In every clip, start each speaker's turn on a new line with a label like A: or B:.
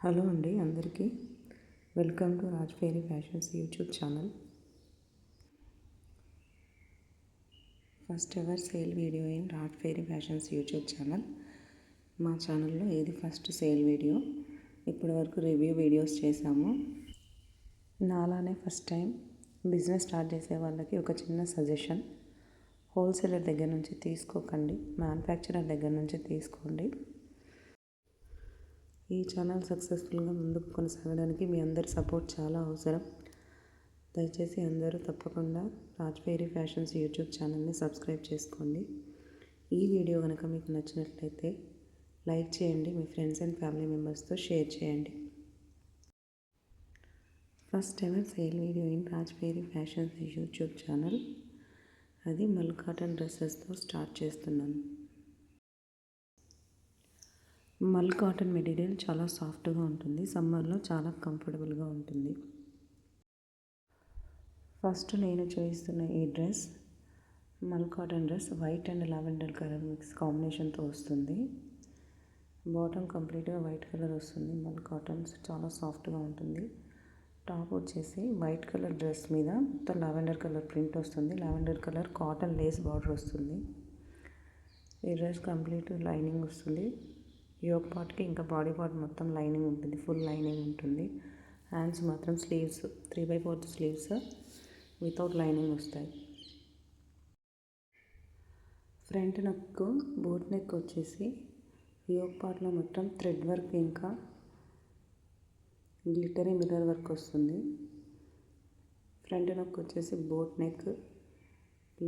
A: Hello అండి అందరికీ welcome to Raj fairy fashions YouTube channel. First ever sale video in Raj fairy fashions YouTube channel. మా ఛానల్లో ఇది first sale video. ఇప్పటి వరకు రివ్యూ వీడియోస్ చేశాము. నాలానే ఫస్ట్ టైం బిజినెస్ స్టార్ట్ చేసే వాళ్ళకి ఒక చిన్న సజెషన్: హోల్సేలర్ దగ్గర నుంచి తీసుకోకండి, మ్యానుఫ్యాక్చరర్ దగ్గర నుంచి తీసుకోండి. ఈ ఛానల్ సక్సెస్ఫుల్గా ముందుకు కొనసాగడానికి మీ అందరి సపోర్ట్ చాలా అవసరం. దయచేసి అందరూ తప్పకుండా రాజ్ ఫెయిరీ ఫ్యాషన్స్ యూట్యూబ్ ఛానల్ని సబ్స్క్రైబ్ చేసుకోండి. ఈ వీడియో కనుక మీకు నచ్చినట్లయితే లైక్ చేయండి, మీ ఫ్రెండ్స్ అండ్ ఫ్యామిలీ మెంబర్స్తో షేర్ చేయండి. First ever sale video in Raj fairy fashions YouTube channel. అది మల్ కాటన్ డ్రెస్సెస్తో స్టార్ట్ చేస్తున్నాను. మల్ కాటన్ మెటీరియల్ చాలా సాఫ్ట్గా ఉంటుంది, సమ్మర్లో చాలా కంఫర్టబుల్గా ఉంటుంది. ఫస్ట్ నేను చూపిస్తున్న ఈ డ్రెస్ మల్ cotton dress, white and lavender colour mix కాంబినేషన్తో వస్తుంది. బాటమ్ కంప్లీట్గా వైట్ కలర్ వస్తుంది. మల్ కాటన్ చాలా సాఫ్ట్గా ఉంటుంది. టాప్ వచ్చేసి వైట్ కలర్ డ్రెస్ మీద మొత్తం లావెండర్ కలర్ ప్రింట్ వస్తుంది. Lavender colour cotton lace border వస్తుంది. ఈ డ్రెస్ కంప్లీట్ లైనింగ్ వస్తుంది. యోక్ పార్ట్కి ఇంకా బాడీ పార్ట్ మొత్తం లైనింగ్ ఉంటుంది, ఫుల్ లైనింగ్ ఉంటుంది. హ్యాండ్స్ మాత్రం స్లీవ్స్ 3/4 స్లీవ్స్ వితౌట్ లైనింగ్ వస్తాయి. ఫ్రంట్ నెక్, బోట్ నెక్ వచ్చేసి యోక్ పార్ట్లో మొత్తం థ్రెడ్ వర్క్ ఇంకా గ్లిటరీ మిర్రర్ వర్క్ వస్తుంది. ఫ్రంట్ నెక్ వచ్చేసి బోట్ నెక్,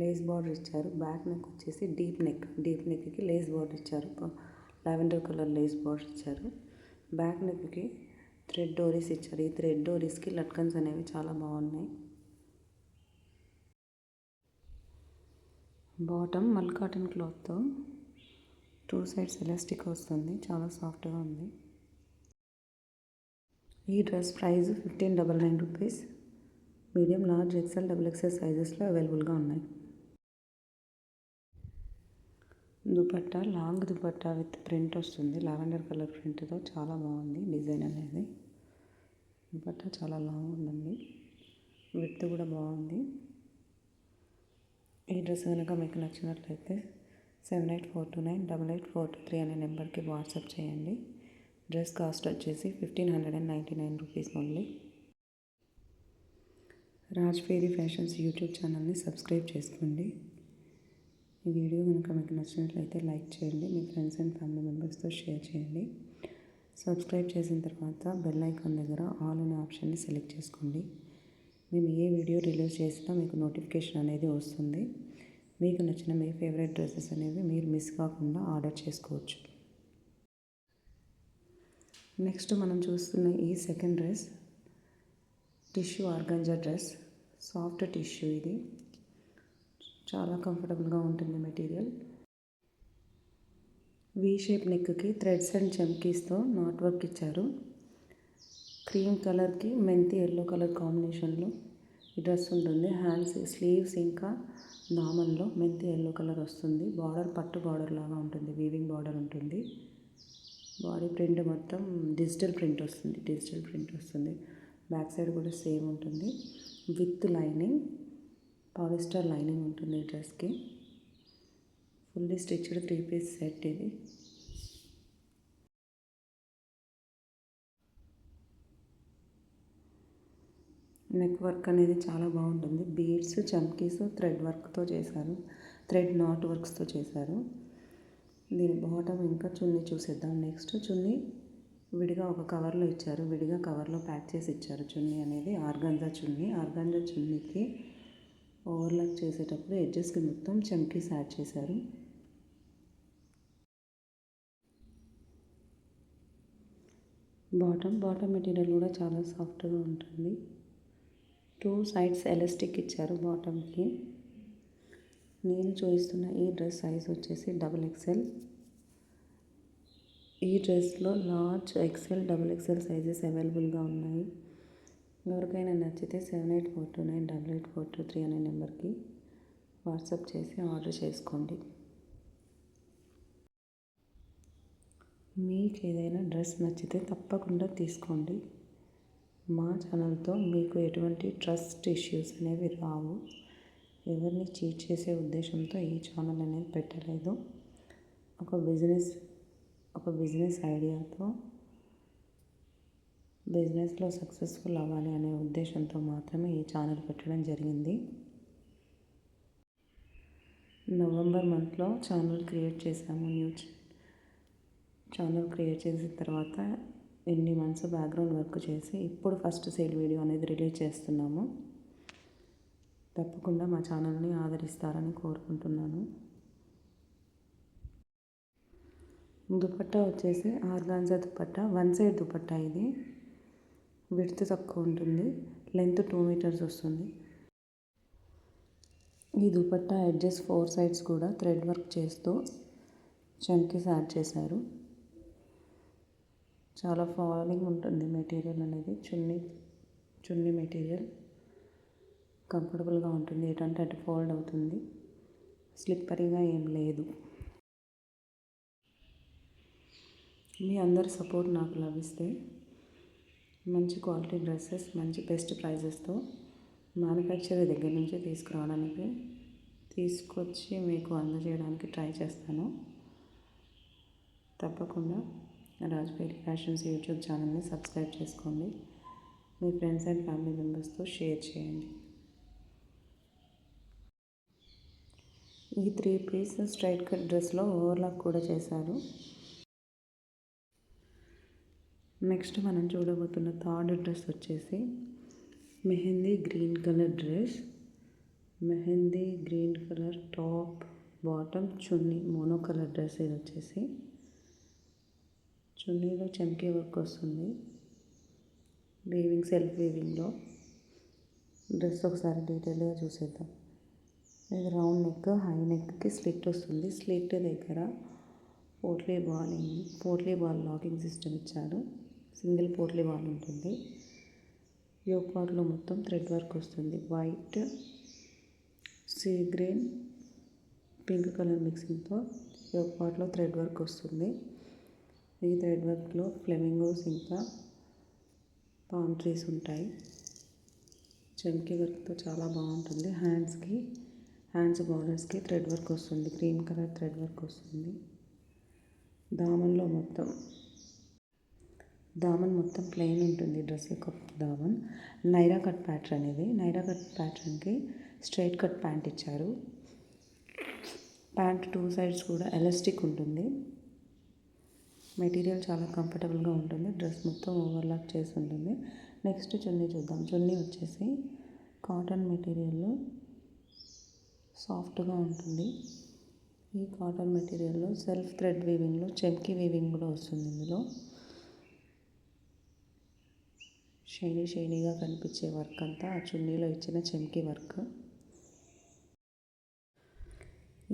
A: లేస్ బార్డర్ ఇచ్చారు. బ్యాక్ నెక్ వచ్చేసి డీప్ నెక్కి లేస్ బార్డర్ ఇచ్చారు. లావెండర్ కలర్ లేస్ బార్డర్ ఇచ్చారు. బ్యాక్ నెక్కి థ్రెడ్ డోరీస్ ఇచ్చారు. ఈ థ్రెడ్ డోరీస్కి లట్కన్స్ అనేవి చాలా బాగున్నాయి. బాటమ్ మల్ కాటన్ క్లాత్తో 2 సైడ్స్ ఎలాస్టిక్ వస్తుంది, చాలా సాఫ్ట్గా ఉంది. ఈ dress price 1599 rupees. Medium, large, XL, XXL సైజెస్లో అవైలబుల్గా ఉన్నాయి. Dupatta long dupatta with print వస్తుంది. లావెండర్ కలర్ ప్రింట్తో చాలా బాగుంది డిజైన్ అనేది. దుపట్టా చాలా లాంగ్ ఉందండి, విత్ కూడా బాగుంది. ఈ డ్రెస్ కనుక మీకు నచ్చినట్లయితే 7842988423 అనే నెంబర్కి వాట్సాప్ చేయండి. డ్రెస్ కాస్ట్ వచ్చేసి 1599 rupees only. Raj fairy fashions YouTube ఛానల్ని సబ్స్క్రైబ్ చేసుకోండి. ఈ వీడియో కనుక మీకు నచ్చినట్లయితే లైక్ చేయండి, మీ ఫ్రెండ్స్ అండ్ ఫ్యామిలీ మెంబర్స్తో షేర్ చేయండి. సబ్స్క్రైబ్ చేసిన తర్వాత బెల్ ఐకాన్ దగ్గర ఆల్ అనే ఆప్షన్ని సెలెక్ట్ చేసుకోండి. మేము ఏ వీడియో రిలీజ్ చేసినా మీకు నోటిఫికేషన్ అనేది వస్తుంది. మీకు నచ్చిన మీ ఫేవరెట్ డ్రెస్సెస్ అనేవి మీరు మిస్ కాకుండా ఆర్డర్ చేసుకోవచ్చు. నెక్స్ట్ మనం చూస్తున్న ఈ second dress tissue organza dress. Soft tissue, ఇది చాలా కంఫర్టబుల్గా ఉంటుంది మెటీరియల్. వీ షేప్ నెక్కి థ్రెడ్స్ అండ్ చమ్కీస్తో నాట్ వర్క్ ఇచ్చారు. క్రీమ్ కలర్కి మెంతి ఎల్లో కలర్ కాంబినేషన్లో ఈ డ్రెస్ ఉంటుంది. హ్యాండ్స్, స్లీవ్స్ ఇంకా దామన్లో మెంతి ఎల్లో కలర్ వస్తుంది. బార్డర్ పట్టు బార్డర్ లాగా ఉంటుంది, వీవింగ్ బార్డర్ ఉంటుంది. బాడీ ప్రింట్ మొత్తం డిజిటల్ ప్రింట్ వస్తుంది. బ్యాక్ సైడ్ కూడా సేమ్ ఉంటుంది. విత్ లైనింగ్, పాలిస్టర్ లైనింగ్ ఉంటుంది ఈ డ్రెస్కి. ఫుల్లీ స్టిచ్డ్ 3 పీస్ సెట్ ఇది. నెక్ వర్క్ అనేది చాలా బాగుంటుంది. బీడ్స్, చమ్కీస్, థ్రెడ్ వర్క్తో చేశారు, థ్రెడ్ నాట్ వర్క్స్తో చేశారు. దీని బాటమ్ ఇంకా చున్నీ చూసేద్దాం. నెక్స్ట్ చున్నీ విడిగా ఒక కవర్లో ఇచ్చారు, విడిగా కవర్లో ప్యాక్ చేసి ఇచ్చారు. చున్నీ అనేది ఆర్గాంజా చున్నీకి ఓవర్లాక్ చేసేటప్పుడు ఎడ్జెస్కి మొత్తం చమ్కీస్ యాడ్ చేశారు. బాటమ్ మెటీరియల్ కూడా చాలా సాఫ్ట్గా ఉంటుంది. 2 సైడ్స్ ఎలాస్టిక్ ఇచ్చారు బాటమ్కి. నేను చూపిస్తున్న ఈ డ్రెస్ సైజ్ వచ్చేసి XXL. ఈ డ్రెస్లో లార్జ్, ఎక్సెల్, XXL సైజెస్ అవైలబుల్గా ఉన్నాయి. ఎవరికైనా నచ్చితే 7842988423 అనే నెంబర్కి వాట్సాప్ చేసి ఆర్డర్ చేసుకోండి. మీకు ఏదైనా డ్రెస్ నచ్చితే తప్పకుండా తీసుకోండి. మా ఛానల్తో మీకు ఎటువంటి ట్రస్ట్ ఇష్యూస్ అనేవి రావు. ఎవరిని చీట్ చేసే ఉద్దేశంతో ఈ ఛానల్ అనేది పెట్టలేదు. ఒక బిజినెస్ ఐడియాతో బిజినెస్లో సక్సెస్ఫుల్ అవ్వాలి అనే ఉద్దేశంతో మాత్రమే ఈ ఛానల్ పెట్టడం జరిగింది. నవంబర్ మంత్లో ఛానల్ క్రియేట్ చేసాము. ఛానల్ క్రియేట్ చేసిన తర్వాత ఎన్ని మంత్స్ బ్యాక్గ్రౌండ్ వర్క్ చేసి ఇప్పుడు ఫస్ట్ సేల్ వీడియో అనేది రిలీజ్ చేస్తున్నాము. తప్పకుండా మా ఛానల్ని ఆదరిస్తారని కోరుకుంటున్నాను. దుపట్టా వచ్చేసి organza dupatta, one side dupatta. ఇది విడ్త్ తక్కువ ఉంటుంది, లెంత్ 2 మీటర్స్ వస్తుంది. ఈ దుపట్టా ఎడ్జెస్ 4 సైడ్స్ కూడా థ్రెడ్ వర్క్ చేస్తూ చంకీస్ యాడ్ చేశారు. చాలా ఫాలింగ్ ఉంటుంది మెటీరియల్ అనేది. చున్నీ మెటీరియల్ కంఫర్టబుల్గా ఉంటుంది. ఎటంటే అటు ఫోల్డ్ అవుతుంది. స్లిప్పరీగా ఏం లేదు. మీ అందరి సపోర్ట్ నాకు లభిస్తే మంచి క్వాలిటీ డ్రెస్సెస్ మంచి బెస్ట్ ప్రైజెస్తో మ్యానుఫ్యాక్చరర్ దగ్గర నుంచి తీసుకొచ్చి మీకు అందజేయడానికి ట్రై చేస్తాను. తప్పకుండా రాజ్పేట్ ఫ్యాషన్స్ యూట్యూబ్ ఛానల్ని సబ్స్క్రైబ్ చేసుకోండి. మీ ఫ్రెండ్స్ అండ్ ఫ్యామిలీ మెంబర్స్తో షేర్ చేయండి. ఈ 3 పీస్ స్ట్రైట్ కట్ డ్రెస్లో ఓవర్లాక్ కూడా చేశారు. నెక్స్ట్ మనం చూడబోతున్న థర్డ్ డ్రెస్ వచ్చేసి mehndi green colour dress. Mehndi green colour top, bottom, chunni, mono colour dress. ఇది వచ్చేసి చున్నీలో చమ్కీ వర్క్ వస్తుంది, సెల్ఫ్ వీవింగ్లో. డ్రెస్ ఒకసారి డీటెయిల్గా చూసేద్దాం. ఇది రౌండ్ నెక్, హై నెక్కి స్లిట్ వస్తుంది. స్లిట్ దగ్గర పోట్లీ బాల్ లాకింగ్ సిస్టమ్ ఇచ్చారు. సింగిల్ పోట్లీ బాల్ ఉంటుంది. యోక్ పార్ట్లో మొత్తం థ్రెడ్ వర్క్ వస్తుంది. White, sea green, pink colour మిక్సింగ్తో యోక్ పార్ట్లో థ్రెడ్ వర్క్ వస్తుంది. ఈ థ్రెడ్ వర్క్లో ఫ్లెమింగోస్ ఇంకా పామ్ ట్రీస్ ఉంటాయి. చమ్కీ వర్క్తో చాలా బాగుంటుంది. హ్యాండ్స్ బార్డర్స్కి థ్రెడ్ వర్క్ వస్తుంది. క్రీమ్ కలర్ థ్రెడ్ వర్క్ వస్తుంది. దామన్ మొత్తం ప్లెయిన్ ఉంటుంది. డ్రెస్ యొక్క దామన్ నైరా కట్ ప్యాటర్న్. ఇది నైరా కట్ ప్యాటర్న్కి స్ట్రైట్ కట్ ప్యాంట్ ఇచ్చారు. ప్యాంట్ 2 సైడ్స్ కూడా ఎలాస్టిక్ ఉంటుంది. మెటీరియల్ చాలా కంఫర్టబుల్గా ఉంటుంది. డ్రెస్ మొత్తం ఓవర్లాక్ చేసి ఉంటుంది. నెక్స్ట్ చున్నీ చూద్దాం. చున్నీ వచ్చేసి కాటన్ మెటీరియల్, సాఫ్ట్గా ఉంటుంది. ఈ కాటన్ మెటీరియల్లో సెల్ఫ్ థ్రెడ్ వీవింగ్లో చమ్కీ వీవింగ్ కూడా వస్తుంది. ఇందులో షైనీగా కనిపించే వర్క్ అంతా ఆ చున్నీలో ఇచ్చిన చమ్కీ వర్క్.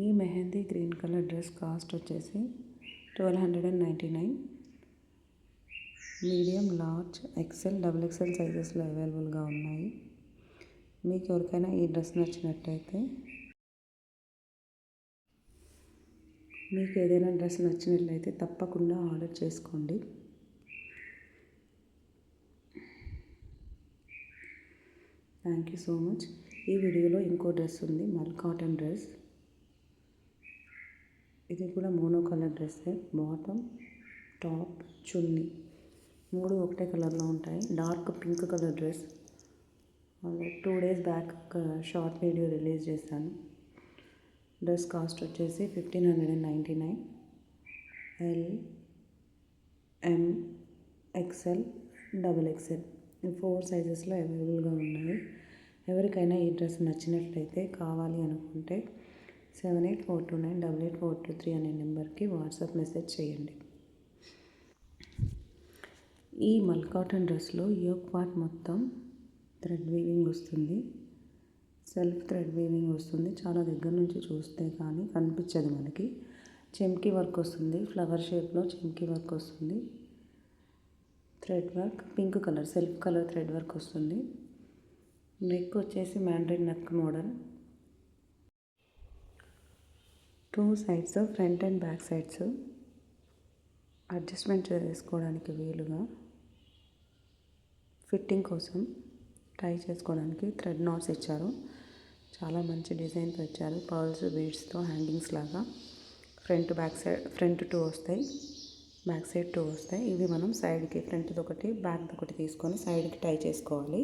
A: ఈ mehndi green colour dress cost వచ్చేసి 1299. మీడియం, లార్జ్, ఎక్సెల్, XXL సైజెస్లో అవైలబుల్గా ఉన్నాయి. మీకు ఎవరికైనా ఈ డ్రెస్ నచ్చినట్టయితే మీకు ఏదైనా డ్రెస్ నచ్చినట్లయితే తప్పకుండా ఆర్డర్ చేసుకోండి. Thank you so much. ఈ వీడియోలో ఇంకో డ్రెస్ ఉంది, మల్ కాటన్ డ్రెస్. ఇది కూడా మోనో కలర్ డ్రెస్సే. బాటమ్, టాప్, చున్నీ 3 ఒకటే కలర్లో ఉంటాయి. Dark pink colour dress. 2 days back ఒక షార్ట్ వీడియో రిలీజ్ చేశాను. డ్రెస్ కాస్ట్ వచ్చేసి 1599. L, M, XL, XXL 4 సైజెస్లో అవైలబుల్గా ఉన్నాయి. ఎవరికైనా ఈ డ్రెస్ నచ్చినట్లయితే కావాలి అనుకుంటే 7842988423 అనే నెంబర్కి వాట్సాప్ మెసేజ్ చేయండి. ఈ మల్ కాటన్ డ్రెస్లో యోక్ పార్ట్ మొత్తం థ్రెడ్ వీవింగ్ వస్తుంది. సెల్ఫ్ థ్రెడ్ వీవింగ్ వస్తుంది. చాలా దగ్గర నుంచి చూస్తే కానీ కనిపించదు మనకి. చమ్కీ వర్క్ వస్తుంది. ఫ్లవర్ షేప్లో చమ్కీ వర్క్ వస్తుంది. Thread work pink colour self colour thread work వస్తుంది. నెక్ వచ్చేసి Mandarin neck model. 2 sides, front and back sides adjustment చేసుకోవడానికి వీలుగా ఫిట్టింగ్ కోసం టై చేసుకోవడానికి థ్రెడ్ నాట్స్ ఇచ్చారు. చాలా మంచి డిజైన్తో ఇచ్చారు. పర్ల్స్ బీడ్స్తో హ్యాంగింగ్స్ లాగా ఫ్రంట్ 2 వస్తాయి, బ్యాక్ సైడ్ 2 వస్తాయి. ఇవి మనం సైడ్కి ఫ్రంట్ది ఒకటి బ్యాక్ది ఒకటి తీసుకొని సైడ్కి టై చేసుకోవాలి.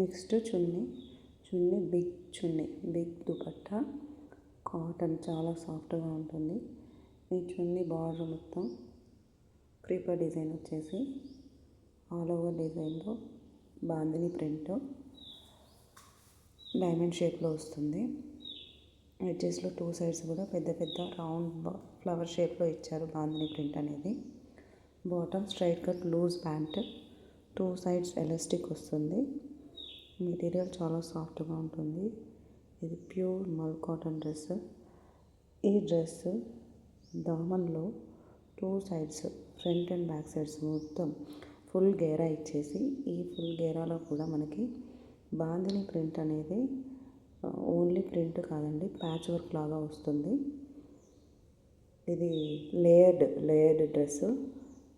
A: నెక్స్ట్ చున్నీ బిగ్ దుపట్టా, కాటన్, చాలా సాఫ్ట్గా ఉంటుంది. ఈ చున్నీ బార్డర్ మొత్తం క్రీపర్ డిజైన్ వచ్చేసి ఆల్ ఓవర్ డిజైన్లో బాందిని ప్రింట్ డైమండ్ షేప్లో వస్తుంది. ఎడ్జెస్లో 2 సైడ్స్ కూడా పెద్ద పెద్ద రౌండ్ ఫ్లవర్ షేప్లో ఇచ్చారు బాందిని ప్రింట్ అనేది. Bottom straight cut loose pant, 2 sides elastic వస్తుంది. మెటీరియల్ చాలా సాఫ్ట్గా ఉంటుంది. ఇది ప్యూర్ మల్ కాటన్ డ్రెస్. ఈ డ్రెస్ దామన్లో 2 sides front and back sides మొత్తం ఫుల్ గేరా ఇచ్చేసి, ఈ ఫుల్ గేరాలో కూడా మనకి బాందిని ప్రింట్ అనేది ఓన్లీ ప్రింట్ కాదండి, ప్యాచ్ వర్క్ లాగా వస్తుంది. ఇది లేయర్డ్ డ్రెస్.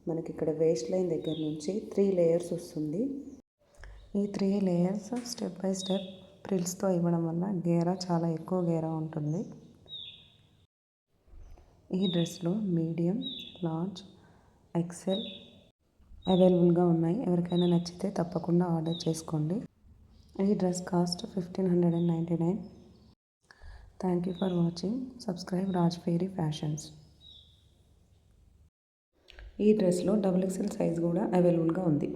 A: మనకి ఇక్కడ వేస్ట్ లైన్ దగ్గర నుంచి 3 లేయర్స్ వస్తుంది. ఈ 3 లేయర్స్ స్టెప్ బై స్టెప్ ప్రిల్స్తో ఇవ్వడం వల్ల గేరా చాలా ఎక్కువ గేరా ఉంటుంది. ఈ డ్రెస్లో మీడియం, లార్జ్, ఎక్సెల్ అవైలబుల్గా ఉన్నాయి. ఎవరికైనా నచ్చితే తప్పకుండా ఆర్డర్ చేసుకోండి. ఈ dress cost 1599. Thank you for watching. Subscribe రాజ్ఫేరీ ఫ్యాషన్స్. ఈ డ్రెస్లో XXL సైజ్ కూడా అవైలబుల్గా ఉంది.